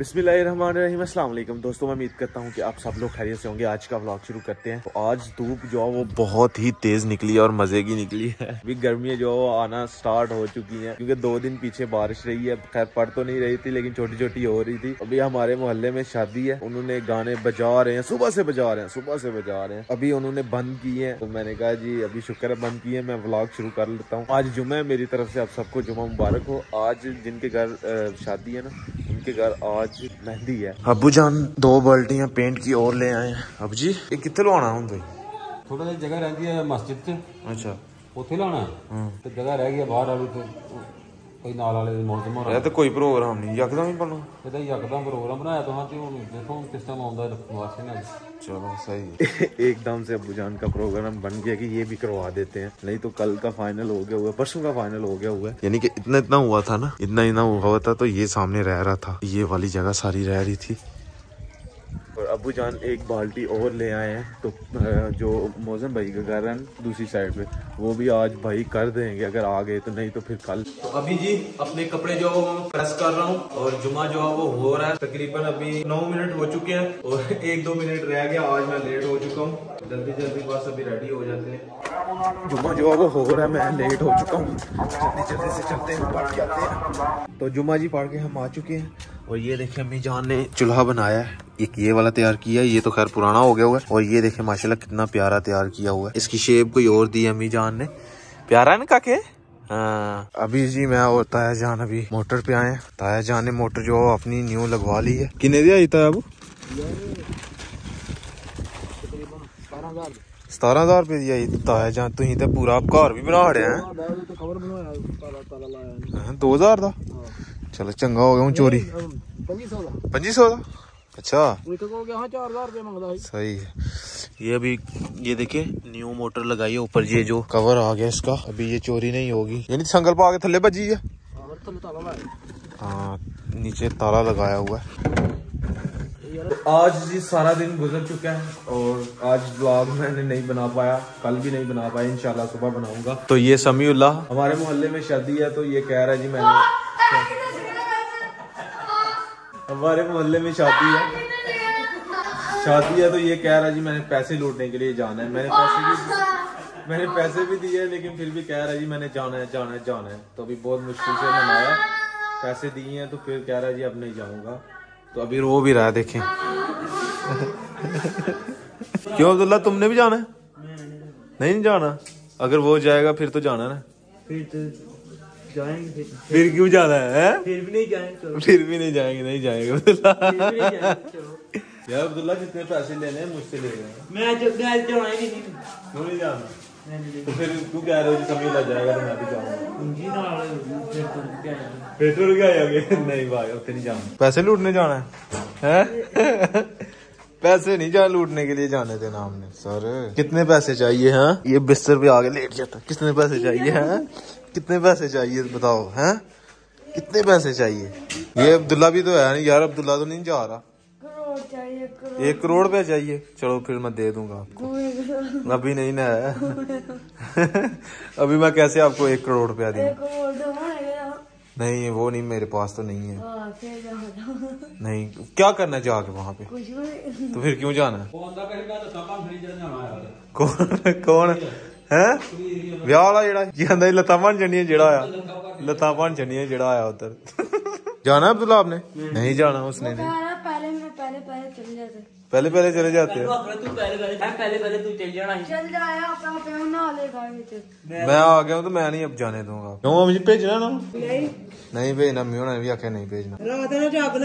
बिस्मिल्लाहिर्रहमानिर्रहीम। अस्सलाम वालेकुम दोस्तों, मैं उम्मीद करता हूँ कि आप सब लोग खैरियत से होंगे। आज का व्लॉग शुरू करते हैं। तो आज धूप जो है वो बहुत ही तेज निकली है और मजे की निकली है। अभी गर्मियाँ जो है वो आना स्टार्ट हो चुकी हैं, क्योंकि 2 दिन पीछे बारिश रही है। खैर पड़ तो नहीं रही थी, लेकिन छोटी छोटी हो रही थी। अभी हमारे मोहल्ले में शादी है, उन्होंने गाने बजा रहे हैं, सुबह से बजा रहे हैं। अभी उन्होंने बंद किए हैं, तो मैंने कहा जी अभी शुक्र है बंद किए, मैं व्लॉग शुरू कर लेता हूँ। आज जुम्मा है, मेरी तरफ से आप सबको जुम्मा मुबारक हो। आज जिनके घर शादी है ना, उनके घर आज मेहंदी है। अबू जान 2 बाल्टियां पेंट की और ले आए हैं। अब जी ये कितने लो आना हुंदा? थोड़ा सा जगह रहती है मस्जिद से। अच्छा ਉੱਥੇ लाना तो जगह रह गई बाहर वाली तो कोई नाल वाले मौसम हो रहा है। तो कोई प्रोग्राम नहीं यकदम ही बनो, ਇਹਦਾ ਯਕਦਮ ਪ੍ਰੋਗਰਾਮ ਬਣਾਇਆ तो हाँ तो देखो किस टाइम आਉਂਦਾ वास्ते ना। चलो सही। एकदम से अबू जान का प्रोग्राम बन गया कि ये भी करवा देते हैं, नहीं तो कल का फाइनल हो गया हुआ है, परसों का फाइनल हो गया हुआ है। यानी कि इतना हुआ था ना, इतना हुआ था। तो ये सामने रह रहा था, ये वाली जगह सारी रह रही थी। और अबू जान एक बाल्टी और ले आए हैं। तो जो मौसम भाई का घर है दूसरी साइड पे, वो भी आज भाई कर देंगे अगर आ गए, तो नहीं तो फिर कल। तो अभी जी अपने कपड़े जो है वो प्रेस कर रहा हूँ, और जुम्मा जो है वो हो रहा है। तकरीबन अभी 9 मिनट हो चुके हैं और 1-2 मिनट रह गया। आज मैं लेट हो चुका हूँ, जल्दी बस अभी रेडी हो जाते हैं। जुम्मा जो है वो हो रहा है, मैं लेट हो चुका हूँ। जल्दी से चलते हैं, पढ़ के आते हैं। तो जुम्मा जी पढ़ के हम आ चुके हैं। और ये देखे अम्मी जान ने चूल्हा बनाया है, एक ये वाला तैयार किया है। ये तो खैर पुराना हो गया हुआ है। और ये देखे माशाल्लाह कितना प्यारा तैयार किया हुआ है। इसकी शेप कोई और दी है अम्मी जान ने, प्यारा है ना काके। हाँ अभी जी मैं और ताया जान अभी मोटर पे आए हैं। ताया जान ने मोटर जो अपनी न्यू लगवा ली है। कितने दिया था अब? 17,000 रुपये दिया। ताया जान तुम तो पूरा घर भी बना रहे हैं। 2000 का चलो चंगा हो गया हूँ। चोरी 2500 का। अच्छा सही है। ये अभी ये देखिए न्यू मोटर लगाई है ऊपर, ये जो कवर आ गया इसका, अभी ये चोरी नहीं होगी। यानी संगल पा के थल्ले बजी है। हाँ नीचे ताला लगाया हुआ है। आज जी सारा दिन गुजर चुका है और आज व्लॉग मैंने नहीं बना पाया, कल भी नहीं बना पाया, इंशाल्लाह सुबह बनाऊंगा। तो ये समीउल्लाह हमारे मोहल्ले में शादी है, तो ये कह रहा है जी हमारे मोहल्ले में शादी है तो ये कह रहा है जी मैंने पैसे लूटने के लिए जाना है। मैंने पैसे भी दिए, लेकिन फिर भी कह रहा है जी मैंने जाना है। तो अभी बहुत मुश्किल से मनाया, पैसे दिए हैं तो फिर कह रहा है जी अब नहीं जाऊंगा। तो अभी रो भी रहा है, देखें। क्यों अब्दुल्ला तुमने भी जाना है? नहीं जाना? अगर वो जाएगा फिर तो जाना ना। फिर तो जाएंगे। फिर क्यों जाना है? फिर भी नहीं जाएंगे। नहीं जाएंगे अब्दुल्ला। यार अब्दुल्ला जितने पैसे लेने हैं मुझसे ले रहे हैं। मैं जब गैस जाना ही नहीं। क्यों नहीं जाना? तो फिर तू कह रहे हो समय लग जाएगा तो मैं भी जाऊंगा। पेट्रोल क्या आएगा? नहीं भाई उतने नहीं जाना। पैसे लूटने जाना है? पैसे नहीं जाना, लूटने के लिए जाने थे ना हमने। सर कितने पैसे चाहिए? हाँ ये बिस्तर पे आगे लेट जाता। कितने पैसे चाहिए? हैं कितने पैसे चाहिए बताओ? हैं कितने पैसे चाहिए? ये अब्दुल्ला भी तो है नहीं यार, अब्दुल्ला तो नहीं जा रहा। 1 करोड़ रुपया चाहिए। चलो फिर मैं दे दूंगा आपको। अभी नहीं ना है। अभी मैं कैसे आपको 1 करोड़ रुपया दूं? नहीं वो नहीं, मेरे पास तो नहीं है। नहीं क्या करना है जाके वहाँ पे? तो फिर क्यों जाना है? कौन है? ਵਿਆਹ ਵਾਲਾ ਜਿਹੜਾ ਜਾਂਦਾ ਲੱਤਾਂ ਬਣ ਜਾਣੀਆਂ ਜਿਹੜਾ ਆਇਆ, ਲੱਤਾਂ ਬਣ ਜਾਣੀਆਂ ਜਿਹੜਾ आया उधर। जाना है अब्दुल्ला आपने? नहीं जाना उसने। नहीं पहले चले जाते हैं। मैं आ गया हूँ तो मैं नहीं अब जाने दूंगा। क्यों मुझे भेजना ना? नहीं भेजना, अम्मी ने भी आखिया नहीं भेजना।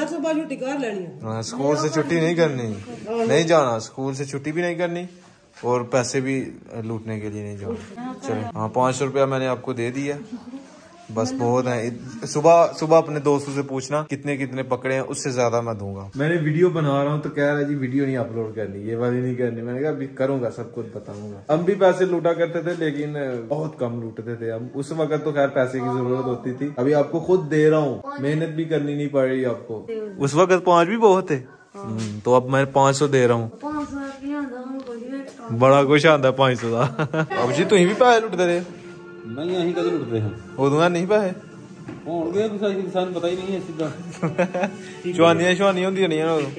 सुबह छुट्टी कर लेनी। स्कूल से छुट्टी नहीं करनी, नहीं जाना। स्कूल से छुट्टी भी नहीं करनी और पैसे भी लूटने के लिए नहीं जाना। चलो हाँ 500 रुपया मैंने आपको दे दिया, बस बहुत है। सुबह अपने दोस्तों से पूछना कितने पकड़े हैं, उससे ज्यादा मैं दूंगा। मैंने वीडियो बना रहा हूँ तो कह रहा है जी वीडियो नहीं अपलोड करनी, ये वाली नहीं करनी। मैंने कहा अभी करूंगा, सब कुछ बताऊंगा। हम भी पैसे लूटा करते थे, लेकिन बहुत कम लूटते थे। हम उस वक्त तो खैर पैसे की जरूरत होती थी। अभी आपको खुद दे रहा हूँ, मेहनत भी करनी नहीं पड़ रही आपको। उस वक्त 5 भी बहुत थे। तो अब मैं 500 दे रहा हूँ। बड़ा कुछ आंदा 500 का। अब जी तुम भी पैसे लुटते थे? नहीं अं कद लुटते हैं। उदू नहीं पैसे होंगे इंसान पता ही नहीं है सीधा चुआनियां होंदियां नहीं उदों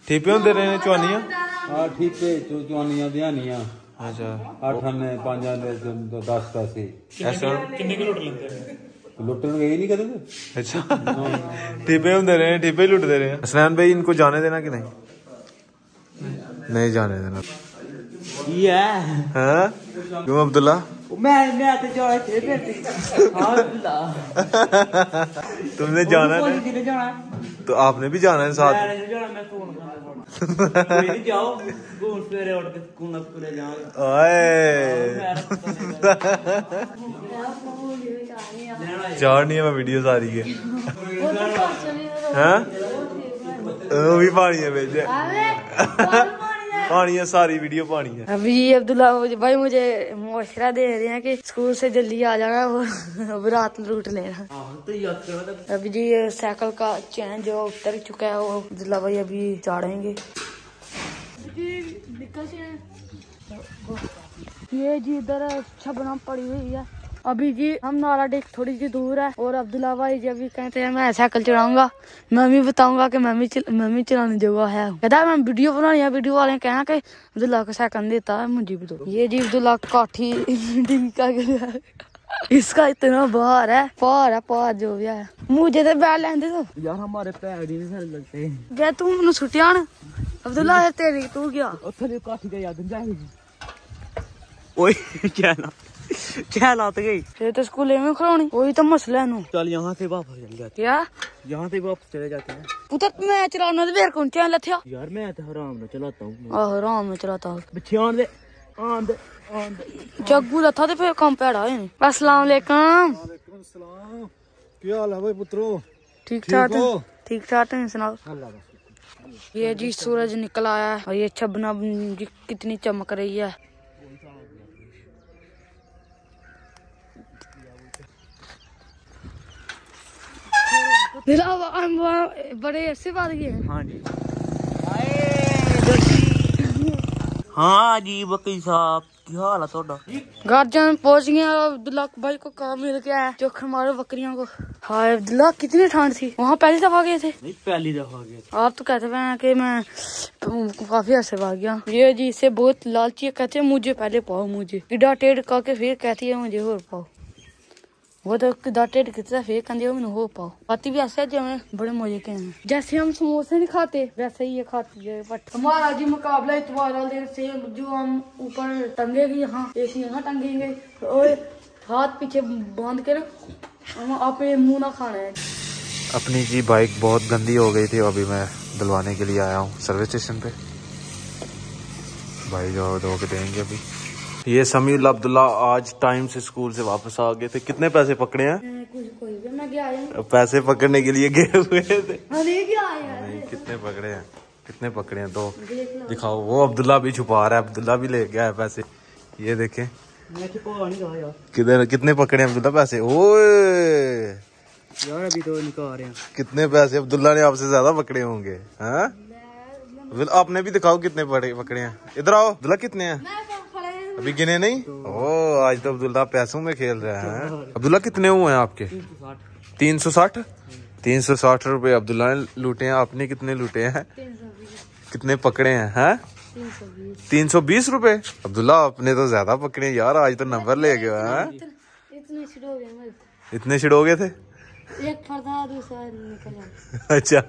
ठीपे होंदे रहे ने चुआनियां हाँ ठीक है चुआनियां बिहानियां अच्छा 8 आने 5 आने 10 पैसे ऐसा किन्ने के लुट लेंदे लुटन गए नहीं कदे अच्छा ठीपे होंदे रहे ठीपे ही लुटते रहे हसनैन भाई इनको जाने देना कि नहीं जाने देना ये हाँ क्यों अब्दुल्ला मैं तो जाए थे बेटी हाँ अब्दुल्ला तुमने जाना है किने जाना तो आपने भी जाना है साथ मैं नहीं जाना मैं फोन करना कोई नहीं जाओ घूम सवेरे उठ के घूमना फिरे जाओ चार नहीं है मैं वीडियो सारी है हाँ वो भी पानी है भेजे पानी है सारी वीडियो पानी है। अभी अब्दुल्ला भाई मुझे मशवरा दे रहे हैं कि स्कूल से जल्दी आ जाना और रात लूट लेना। तो याद करो अभी जी साइकिल का चैन जो उतर चुका है वो अब्दुल्ला भाई अभी चढ़ेंगे। ये जी इधर छबना पड़ी हुई है। अभी जी हम नाला डेक थोड़ी सी दूर है और अब्दुल्ला भाई जब भी कहते हैं मैं साइकिल चलाऊंगा मैं भी बताऊंगा कि मैं भी चलाने जगह है कहता है मैं वीडियो बनानी है। वीडियो वाले कहना कि अब्दुल्ला को साइकिल देता है मुझे भी दो। ये जी अब्दुल्ला काठी का इसका इतना बाहर है पार जो भी है मुझे तो बैठ लेंदे तो यार हमारे पैर ही नहीं सर लगते गया तू मैनू छुट्टियां अब्दुल्ला तेरी तू गया उथे काठी का याद जाएगी ओए क्या लात गई ये तो स्कूल में खड़ानी वही तो मसला है। चल यहाँ से वापस चले जाते क्या यहाँ से वापस चले जाते हैं पुत्र मैं चलाना तो फिर कौन चैन लथया यार मैं तो आराम में चलाता हूँ आराम में चलाता हूँ पीछे आन दे जग्गू लथा तो फिर कम पैड़ा है। अस्सलाम वालेकुम क्या हाल है भाई पुत्रो ठीक ठाक है सुनाओ। ये जी सूरज निकल आया है और ये छबना कितनी चमक रही है। बड़े ऐसे बात की है। हाँ जी हाँ जी वकील साहब क्या हाल है ਤੁਹਾਡਾ गार्जियन पहुंच गया अब्दुल्ला भाई को काम मिल गया है जो मारो बकरियों को। हाय अब्दुल्ला कितनी ठंड थी वहाँ पहली दफा गए थे। नहीं पहली दफा गए आप तो कहते हैं कि मैं काफी अर्से भाग गया। ये जी इससे बहुत लालची है कहते हैं मुझे पहले पाओ मुझे इडा टेढ़ करके फिर कहती है मुझे और पाओ वो तो टेढ़ कितना फिर कहते हो मैंने हो पाओ बाती भी ऐसे जो बड़े मजे के हैं। जैसे हम समोसे नहीं खाते वैसे ही ये खाती है बट हमारा जी मुकाबला इतवार वाले से जो हम ऊपर टंगेंगे यहाँ एक यहाँ टंगेंगे और हाथ पीछे बांध के हम अपने मुंह ना खाना है। अपनी जी बाइक बहुत गंदी हो गई थी अभी मैं धुलवाने के लिए आया हूँ सर्विस स्टेशन पे। भाई जो धो के देंगे अभी। ये समीउल अब्दुल्ला आज टाइम से स्कूल से वापस आ गए थे। कितने पैसे पकड़े हैं? मैं गया पैसे पकड़ने के लिए गए हुए थे। नहीं कितने पकड़े हैं तो दिखाओ। वो अब्दुल्ला भी छुपा रहा है अब्दुल्ला भी ले गया है पैसे। ये देखें मैं छुपा नहीं रहा यार कितने पकड़े हैं अब्दुल्ला पैसे। ओए यार अभी तो निकाल रहे हैं कितने पैसे अब्दुल्ला ने आपसे ज्यादा पकड़े होंगे। हाँ आपने भी दिखाओ कितने पकड़े हैं। इधर आओ अब्दुल्ला कितने हैं अभी गिने नहीं। ओ आज तो अब्दुल्ला पैसों में खेल रहे हैं। अब्दुल्ला कितने हुए हैं आपके? 360 रुपए अब्दुल्ला ने लूटे हैं। आपने कितने लूटे हैं? कितने पकड़े हैं? 320 रुपए। अब्दुल्ला आपने तो ज्यादा पकड़े यार आज तो नंबर ले गए हैं। इतने छिड़ोगे थे एक फरदा दूसरा निकल अच्छा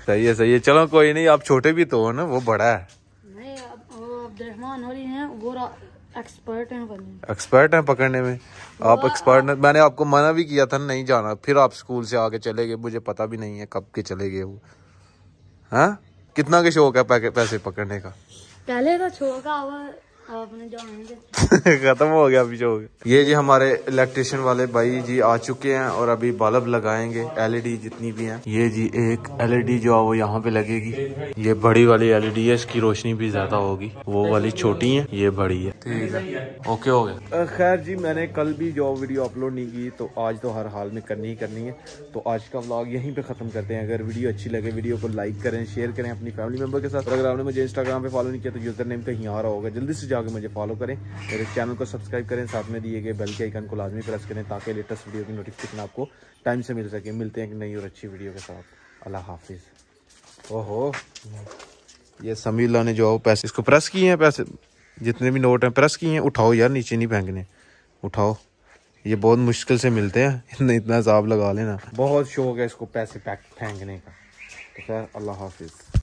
सही है चलो कोई नहीं आप छोटे भी तो हो ना वो बड़ा है। नहीं अब्दुर्रहमान हो रही हैं वो एक्सपर्ट हैं पकड़ने में। आप एक्सपर्ट हैं। मैंने आपको मना भी किया था नहीं जाना फिर आप स्कूल से आके चले गए। मुझे पता भी नहीं है कब के चले गए वो। हाँ कितना का शौक है पैसे पकड़ने का? पहले तो शौक आपने जानेंगे खत्म हो गया अभी जो। ये जी हमारे इलेक्ट्रिशियन वाले भाई जी आ चुके हैं और अभी बल्ब लगाएंगे एलईडी जितनी भी हैं। ये जी एक एलईडी जो है वो यहाँ पे लगेगी। ये बड़ी वाली एलईडी है इसकी रोशनी भी ज्यादा होगी। वो वाली छोटी है ये बड़ी है। ठीक है ओके हो गया। खैर जी मैंने कल भी जो वीडियो अपलोड नहीं की तो आज तो हर हाल में करनी ही करनी है। तो आज का व्लॉग यहीं पे खत्म करते हैं। अगर वीडियो अच्छी लगे वीडियो को लाइक करें शेयर करें अपनी फैमिली मेंबर के साथ। अगर आपने मुझे इंस्टाग्राम पे फॉलो नहीं किया तो यूजर नेम कहीं आ रहा होगा जल्दी से जाके मुझे फॉलो करें, मेरे चैनल को सब्सक्राइब करें, साथ में दिए गए बेल के आइकन को लाजमी प्रेस करें ताकि लेटेस्ट वीडियो की नोटिफिकेशन आपको टाइम से मिल सके। मिलते हैं एक नई और अच्छी वीडियो के साथ। अल्लाह हाफिज़। ओहो, ये समीला ने जो पैसे इसको प्रेस किए हैं, पैसे जितने भी नोट हैं प्रेस किए हैं। उठाओ यार, नीचे नहीं फेंकने, उठाओ, ये बहुत मुश्किल से मिलते हैं। इतना हिसाब लगा लेना। बहुत शौक है इसको पैसे फेंकने का। तो खैर, अल्लाह हाफिज़।